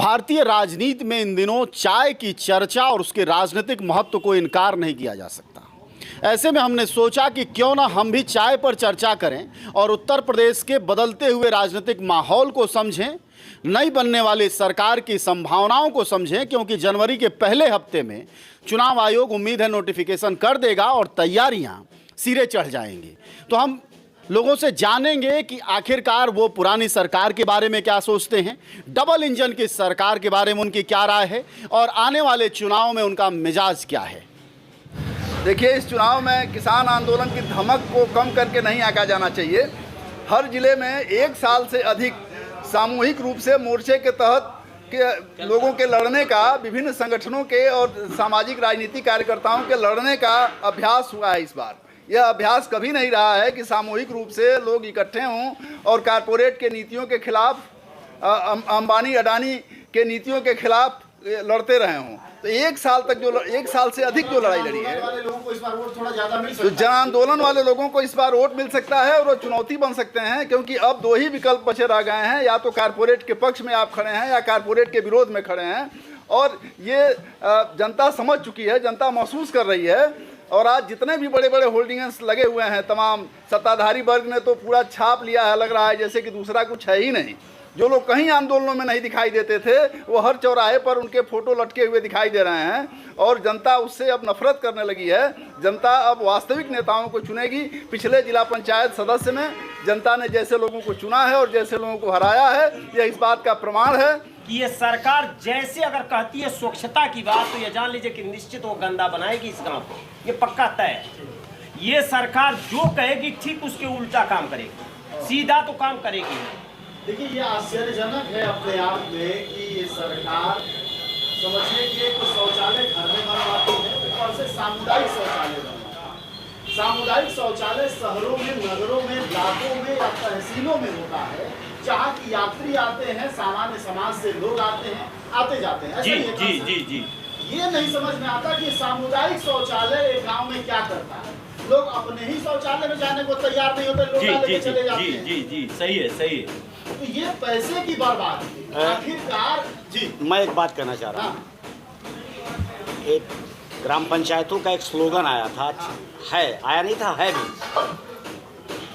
भारतीय राजनीति में इन दिनों चाय की चर्चा और उसके राजनीतिक महत्व को इनकार नहीं किया जा सकता। ऐसे में हमने सोचा कि क्यों ना हम भी चाय पर चर्चा करें और उत्तर प्रदेश के बदलते हुए राजनीतिक माहौल को समझें, नई बनने वाली सरकार की संभावनाओं को समझें, क्योंकि जनवरी के पहले हफ्ते में चुनाव आयोग उम्मीद है नोटिफिकेशन कर देगा और तैयारियां सिरे चढ़ जाएंगी। तो हम लोगों से जानेंगे कि आखिरकार वो पुरानी सरकार के बारे में क्या सोचते हैं, डबल इंजन की सरकार के बारे में उनकी क्या राय है और आने वाले चुनाव में उनका मिजाज क्या है। देखिए, इस चुनाव में किसान आंदोलन की धमक को कम करके नहीं आंका जाना चाहिए। हर जिले में एक साल से अधिक सामूहिक रूप से मोर्चे के तहत के लोगों के लड़ने का, विभिन्न संगठनों के और सामाजिक राजनीतिक कार्यकर्ताओं के लड़ने का अभ्यास हुआ है। इस बार यह अभ्यास कभी नहीं रहा है कि सामूहिक रूप से लोग इकट्ठे हों और कारपोरेट के नीतियों के खिलाफ, अंबानी अडानी के नीतियों के खिलाफ लड़ते रहे हों। तो एक साल से अधिक जो लड़ाई लड़ी है, तो जन आंदोलन वाले लोगों को इस बार वोट मिल सकता है और वो चुनौती बन सकते हैं, क्योंकि अब दो ही विकल्प बचे रह गए हैं। या तो कारपोरेट के पक्ष में आप खड़े हैं या कारपोरेट के विरोध में खड़े हैं। और ये जनता समझ चुकी है, जनता महसूस कर रही है। और आज जितने भी बड़े बड़े होल्डिंग्स लगे हुए हैं, तमाम सत्ताधारी वर्ग ने तो पूरा छाप लिया है। लग रहा है जैसे कि दूसरा कुछ है ही नहीं। जो लोग कहीं आंदोलनों में नहीं दिखाई देते थे, वो हर चौराहे पर उनके फोटो लटके हुए दिखाई दे रहे हैं। और जनता उससे अब नफरत करने लगी है। जनता अब वास्तविक नेताओं को चुनेगी। पिछले जिला पंचायत सदस्य में जनता ने जैसे लोगों को चुना है और जैसे लोगों को हराया है, यह इस बात का प्रमाण है कि ये सरकार जैसे अगर कहती है स्वच्छता की बात, तो ये जान लीजिए कि निश्चित वो गंदा बनाएगी इस गांव को। ये पक्का तय है। ये सरकार जो कहेगी ठीक उसके उल्टा काम करेगी, सीधा तो काम करेगी। देखिए, ये आश्चर्यजनक है अपने आप में कि ये सरकार समझिए कि एक शौचालय घर में बनवाती है, ऊपर से सामुदायिक शौचालय बनवाती है। सामुदायिक शौचालय शहरों में, नगरों में, ब्लॉकों में या तहसीलों में होता है, जहाँ की यात्री आते हैं, सामान्य समाज से लोग आते हैं, आते जाते हैं। जी। ये नहीं समझ में आता कि सामुदायिक शौचालय एक गाँव में क्या करता है। लोग अपने ही शौचालय में जाने को तैयार नहीं होते, लोग लेके चले जाते हैं। जी, सही है। तो ये पैसे की बर्बादी आखिरकार। जी, मैं एक बात कहना चाह रहा हूँ। एक ग्राम पंचायतों का एक स्लोगन आया था, आया नहीं था, है भी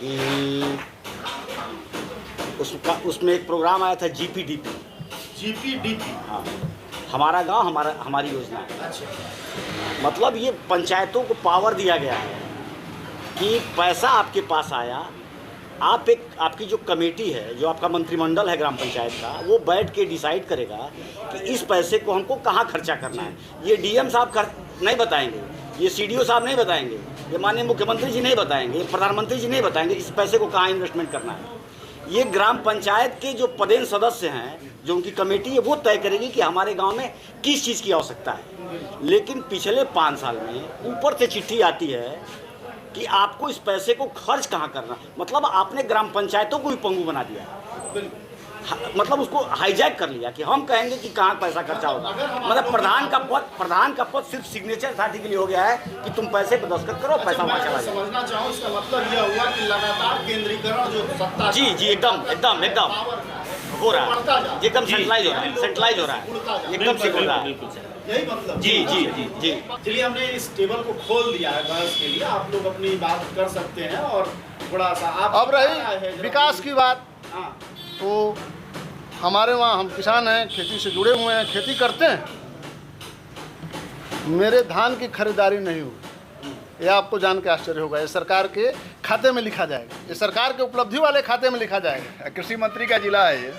कि उसमें एक प्रोग्राम आया था जीपीडीपी। हाँ, हमारा गांव हमारी योजना है। अच्छा। मतलब ये पंचायतों को पावर दिया गया है कि पैसा आपके पास आया, आपकी जो कमेटी है, जो आपका मंत्रिमंडल है ग्राम पंचायत का, वो बैठ के डिसाइड करेगा कि इस पैसे को हमको कहाँ खर्चा करना है। ये डीएम साहब नहीं बताएंगे, ये सीडीओ साहब नहीं बताएंगे, ये माननीय मुख्यमंत्री जी नहीं बताएंगे, प्रधानमंत्री जी नहीं बताएंगे इस पैसे को कहाँ इन्वेस्टमेंट करना है। ये ग्राम पंचायत के जो पदेन सदस्य हैं, जो उनकी कमेटी है, वो तय करेगी कि हमारे गाँव में किस चीज़ की आवश्यकता है। लेकिन पिछले 5 साल में ऊपर से चिट्ठी आती है कि आपको इस पैसे को खर्च कहाँ करना। मतलब आपने ग्राम पंचायतों को भी पंगु बना दिया, मतलब उसको हाईजैक कर लिया कि हम कहेंगे कि कहाँ पैसा खर्चा होगा। मतलब प्रधान का पद सिर्फ सिग्नेचर अथॉरिटी के लिए हो गया है कि तुम पैसे पर दस्तखत करो, पैसा वहाँ चला जाए। समझना चाहूँ, इसका मतलब यह हुआ कि लगातार केंद्रीकरण जो सत्ता। जी, एकदम हो रहा है, एकदम सेंट्रलाइज हो रहा है, एकदम से हो रहा है। यही मतलब। जी। चलिए, हमने इस टेबल को खोल दिया है बहस के लिए। आप लोग अपनी बात कर सकते हैं और थोड़ा सा अब रही विकास की बात। हाँ, तो हमारे वहाँ हम किसान हैं, खेती से जुड़े हुए हैं, खेती करते हैं। मेरे धान की खरीदारी नहीं हुई, यह आपको जान के आश्चर्य होगा। ये सरकार के खाते में लिखा जाएगा, ये सरकार के उपलब्धि वाले खाते में लिखा जाएगा। कृषि मंत्री का जिला है ये।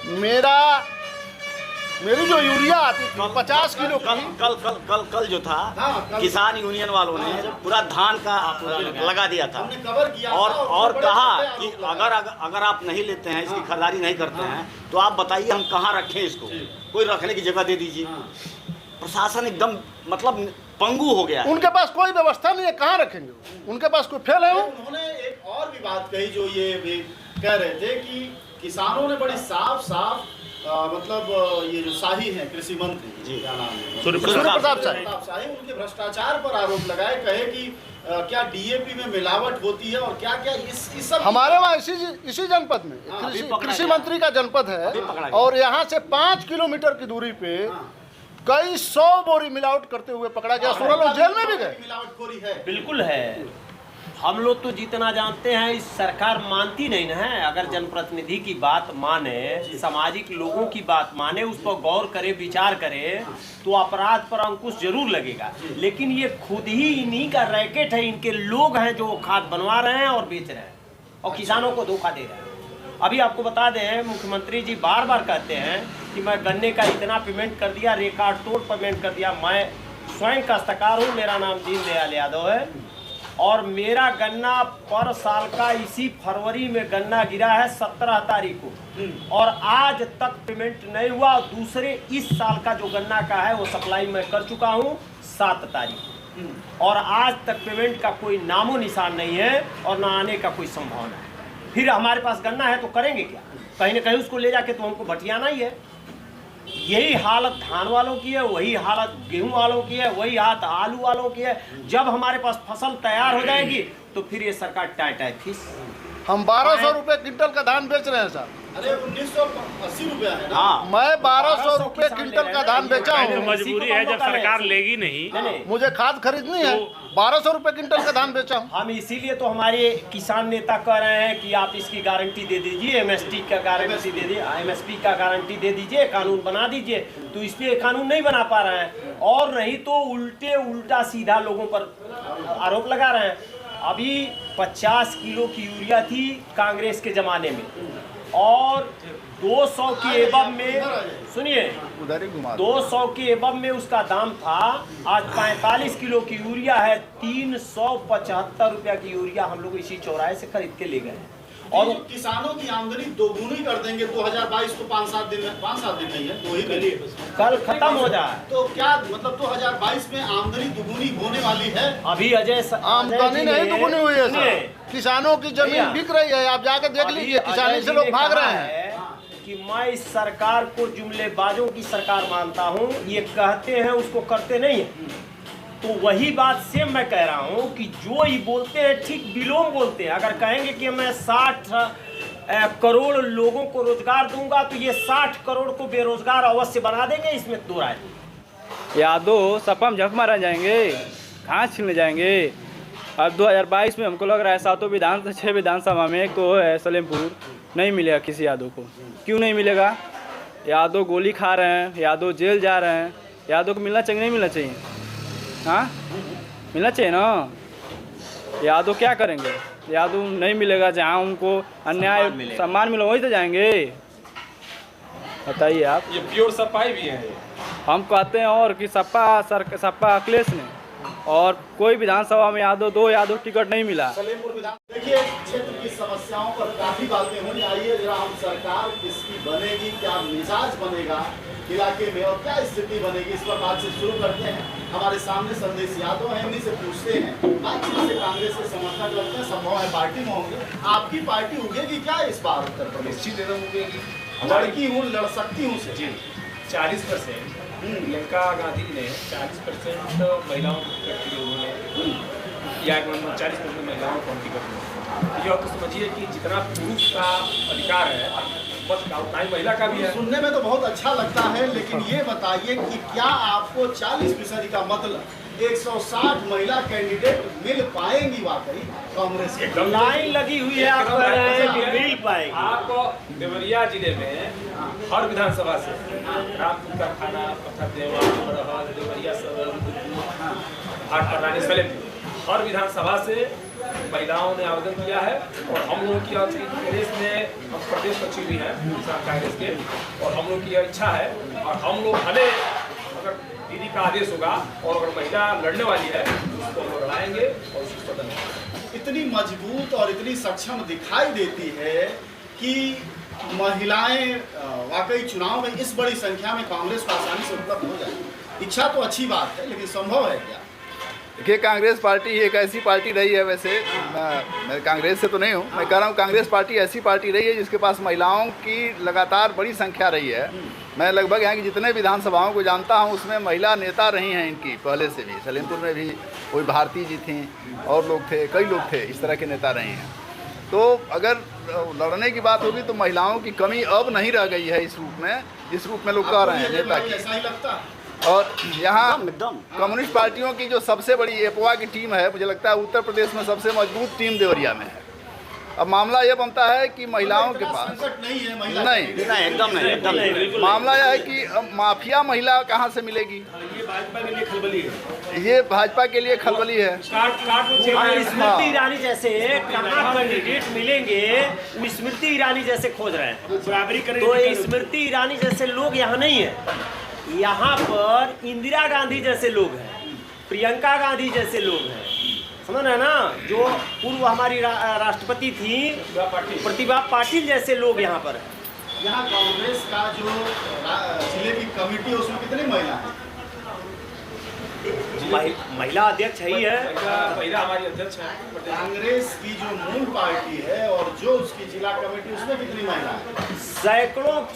मेरी जो यूरिया आती थी 50 किलो, कल जो था, किसान यूनियन वालों ने पूरा धान का लगा दिया था और कहा कि अगर आप नहीं लेते हैं, इसकी खरीदारी नहीं करते हैं, तो आप बताइए हम कहाँ रखें इसको, कोई रखने की जगह दे दीजिए। प्रशासन एकदम मतलब पंगु हो गया। उनके पास कोई व्यवस्था नहीं है, कहाँ रखेंगे? उनके पास कोई फेल है। उन्होंने एक और भी बात कही, जो ये भी कह रहे थे कि किसानों ने बड़ी साफ मतलब ये जो शाही हैं कृषि मंत्री जी। क्या नाम है, सूर्य प्रताप शाही, उनके भ्रष्टाचार पर आरोप लगाए, कहे कि क्या डीएपी में मिलावट होती है और क्या क्या इस सब हमारे वहाँ इसी जनपद में अभी कृषि मंत्री का जनपद है और यहाँ से 5 किलोमीटर की दूरी पे कई 100 बोरी मिलावट करते हुए पकड़ा गया। 16 लोग जेल में भी गए। मिलावटखोरी है। बिल्कुल है। हम लोग तो जितना जानते हैं इस सरकार मानती नहीं ना है। अगर जनप्रतिनिधि की बात माने, सामाजिक लोगों की बात माने, उस पर गौर करे, विचार करे, तो अपराध पर अंकुश जरूर लगेगा। लेकिन ये खुद ही इन्हीं का रैकेट है, इनके लोग हैं जो खाद बनवा रहे हैं और बेच रहे हैं और किसानों को धोखा दे रहे हैं। अभी आपको बता दें, मुख्यमंत्री जी बार बार कहते हैं कि मैं गन्ने का इतना पेमेंट कर दिया, रिकॉर्ड तोड़ पेमेंट कर दिया। मैं स्वयं काश्तकार हूँ, मेरा नाम दीनदयाल यादव है और मेरा गन्ना पर साल का इसी फरवरी में गन्ना गिरा है 17 तारीख को और आज तक पेमेंट नहीं हुआ। दूसरे इस साल का जो गन्ना का है वो सप्लाई मैं कर चुका हूँ 7 तारीख और आज तक पेमेंट का कोई नामो निशान नहीं है और ना आने का कोई संभावना है। फिर हमारे पास गन्ना है तो करेंगे क्या? कहीं ना कहीं उसको ले जाके तो हमको भटियाना ही है। यही हालत धान वालों की है, वही हालत गेहूं वालों की है, वही हालत आलू वालों की है। जब हमारे पास फसल तैयार हो जाएगी तो फिर ये सरकार टाई फीस। हम 1200 रुपए क्विंटल का धान बेच रहे हैं साहब। अरे 1980 रुपया है ना। हाँ, मैं 1200 रुपए क्विंटल का धान बेचा तो हूँ। मजबूरी है, जब सरकार लेगी नहीं। मुझे खाद खरीदनी है, 1200 रुपए क्विंटल का धान बेचा हूँ। हम इसीलिए तो हमारे किसान नेता कह रहे हैं कि आप इसकी गारंटी दे दीजिए, एमएसटी का गारंटी दे दीजिए, एमएसपी का गारंटी दे दीजिए, कानून बना दीजिए। तो इसलिए कानून नहीं बना पा रहे हैं और नहीं तो उल्टा सीधा लोगों पर आरोप लगा रहे हैं। अभी 50 किलो की यूरिया थी कांग्रेस के जमाने में और 200 के एबव में, सुनिए, 200 के एबव में उसका दाम था। आज 45 किलो की यूरिया है, 375 रुपया की यूरिया हम लोग इसी चौराहे से खरीद के ले गए और किसानों की आमदनी दोगुनी कर देंगे 2022 को 5-7 दिन नहीं है, 2 ही दिन कल खत्म हो जाए तो क्या मतलब 2022 में आमदनी दुगुनी होने वाली है। अभी आमदनी नहीं दुगुनी हुई है सर। किसानों की जमीन बिक रही है, आप जाके देख लीजिए, किसानी से लोग भाग रहे हैं। कि मैं इस सरकार को जुमलेबाजों की सरकार मानता हूँ। ये कहते हैं उसको करते नहीं है। तो वही बात सेम मैं कह रहा हूँ कि जो ही बोलते हैं ठीक विलोम बोलते हैं। अगर कहेंगे कि मैं 60 करोड़ लोगों को रोजगार दूंगा तो ये 60 करोड़ को बेरोजगार अवश्य बना देंगे, इसमें 2 राय। यादव सपा में झक मारा जाएंगे, घास छीनने जाएंगे। अब 2022 में हमको लग रहा है 6 विधानसभा में एक तो है सलेमपुर, नहीं मिलेगा किसी यादव को। क्यों नहीं मिलेगा? यादव गोली खा रहे हैं, यादव जेल जा रहे हैं। यादव को मिलना चाहिए नहीं मिलना चाहिए? हाँ, मिलना चाहिए ना। यादव क्या करेंगे? यादव नहीं मिलेगा, जहाँ उनको अन्याय सम्मान मिला वहीं तो जाएंगे। बताइए आप। ये प्योर सफाई भी है। हम कहते हैं और कि सपा अखिलेश ने और कोई विधानसभा में दो यादव टिकट नहीं मिला। सलेमपुर विधान देखिए क्षेत्र की समस्याओं पर काफी बातें हुई। आइए जरा हम सरकार किसकी बनेगी, क्या मिजाज बनेगा इलाके में और क्या स्थिति बनेगी, इस पर बातचीत शुरू करते हैं। हमारे सामने संदेश यादव है, इन्हीं से पूछते हैं। बातचीत से कांग्रेस के समर्थक लगते हैं, संभव है पार्टी में होंगे। आपकी पार्टी उगेगी क्या इस बार उत्तर प्रदेश? निश्चित एकदम उगेगी। लड़की हूँ, लड़ सकती हूँ से जी 40% प्रियंका गांधी ने 40% महिलाओं को टिकट के लिए उन्होंने या 40% महिलाओं को टिकट दिया। ये तो समझिए कि जितना पुरुष का अधिकार है बस उतना ही महिला का भी है। सुनने में तो बहुत अच्छा लगता है, लेकिन ये बताइए कि क्या आपको 40% का मतलब 160 महिला कैंडिडेट मिल पाएंगी वाकई कांग्रेस की? एकदम लाइन लगी हुई है, आप कह रहे हैं कि मिल पाएगी। आपको देवरिया जिले में हर विधानसभा से रामपुर का खाना, पत्थर देवा, देवरिया हाट सलेमपुर, हर विधानसभा से महिलाओं ने आवेदन किया है और हम लोगों की प्रदेश में, हम प्रदेश सचिव भी हैं किसान कांग्रेस के, और हम लोग की यह इच्छा है और हम लोग भले अगर दीदी का आदेश होगा और अगर महिला लड़ने वाली है तो उसको हम लड़ाएंगे और उसको सदन में। इतनी मजबूत और इतनी सक्षम दिखाई देती है कि महिलाएं वाकई चुनाव में इस बड़ी संख्या में कांग्रेस को आसानी से उपलब्ध हो जाए। इच्छा तो अच्छी बात है, लेकिन संभव है क्या? देखिए, कांग्रेस पार्टी एक ऐसी पार्टी रही है, वैसे मैं कांग्रेस से तो नहीं हूँ, मैं कह रहा हूँ कांग्रेस पार्टी ऐसी पार्टी रही है जिसके पास महिलाओं की लगातार बड़ी संख्या रही है। मैं लगभग यहाँ की जितने विधानसभाओं को जानता हूँ उसमें महिला नेता रही हैं इनकी, पहले से भी। सलेमपुर में भी कोई भारती जी थी और लोग थे, कई लोग थे, इस तरह के नेता रहे हैं। तो अगर लड़ने की बात होगी तो महिलाओं की कमी अब नहीं रह गई है इस रूप में, जिस रूप में लोग कह रहे हैं नेता की। ऐसा ही लगता है। और यहाँ एकदम कम्युनिस्ट पार्टियों की जो सबसे बड़ी एपवा की टीम है, मुझे लगता है उत्तर प्रदेश में सबसे मजबूत टीम देवरिया में है। अब मामला यह बनता है कि महिलाओं के पास संकट नहीं है महिला नहीं, एकदम नहीं। मामला यह है कि अब माफिया महिला कहाँ से मिलेगी। ये भाजपा के लिए खलबली है। ये भाजपा के लिए खलबली है। और स्मृति ईरानी जैसे कहाँ कैंडिडेट मिलेंगे, वो स्मृति ईरानी जैसे खोज रहे हैं। बराबरी करें तो स्मृति ईरानी जैसे लोग यहाँ नहीं है। यहाँ पर इंदिरा गांधी जैसे लोग हैं, प्रियंका गांधी जैसे लोग हैं, समझ रहे हैं ना, जो पूर्व हमारी राष्ट्रपति थी प्रतिभा पाटिल जैसे लोग यहाँ पर हैं। यहाँ कांग्रेस का जो जिले की कमेटी है उसमें कितनी महिला है? महिला अध्यक्ष है ही है। महिला हमारी अध्यक्ष है। कांग्रेस की जो मूल पार्टी है और जो उसकी जिला कमेटी उसमें कितनी महिला है?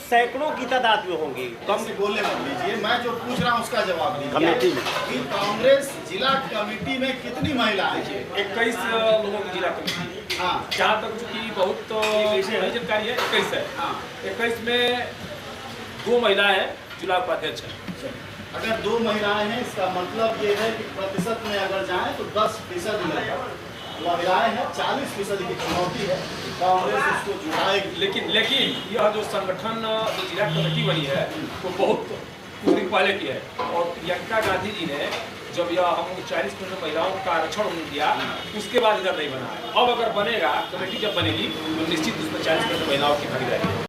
सैकड़ों की तादाद में होंगी। कम से बोलने मत लीजिए, मैं जो पूछ रहा हूँ उसका जवाब दीजिए। कमेटी में कि कांग्रेस जिला कमेटी में कितनी महिला है? 21 लोगों की जिला कमेटी। हाँ, जहाँ तक चूँकि बहुत नई जानकारी है, 21 है। हाँ। 21 में 2 महिलाएं हैं, जिला उपाध्यक्ष है। अगर 2 महिलाएं हैं इसका मतलब ये है कि प्रतिशत में अगर जाएं तो 10% महिलाएं हैं, 40% की चुनौती है। कांग्रेस उसको जुटाएगी। लेकिन यह जो संगठन जो जिला कमेटी बनी है वो बहुत कुछ दिन पहले की है। और प्रियंका गांधी जी ने जब यह हम 40% महिलाओं का आरक्षण उन्होंने दिया, उसके बाद इधर नहीं बना है। अब अगर बनेगा, कमेटी जब बनेगी तो निश्चित उसमें 40% महिलाओं की भागीदारी है।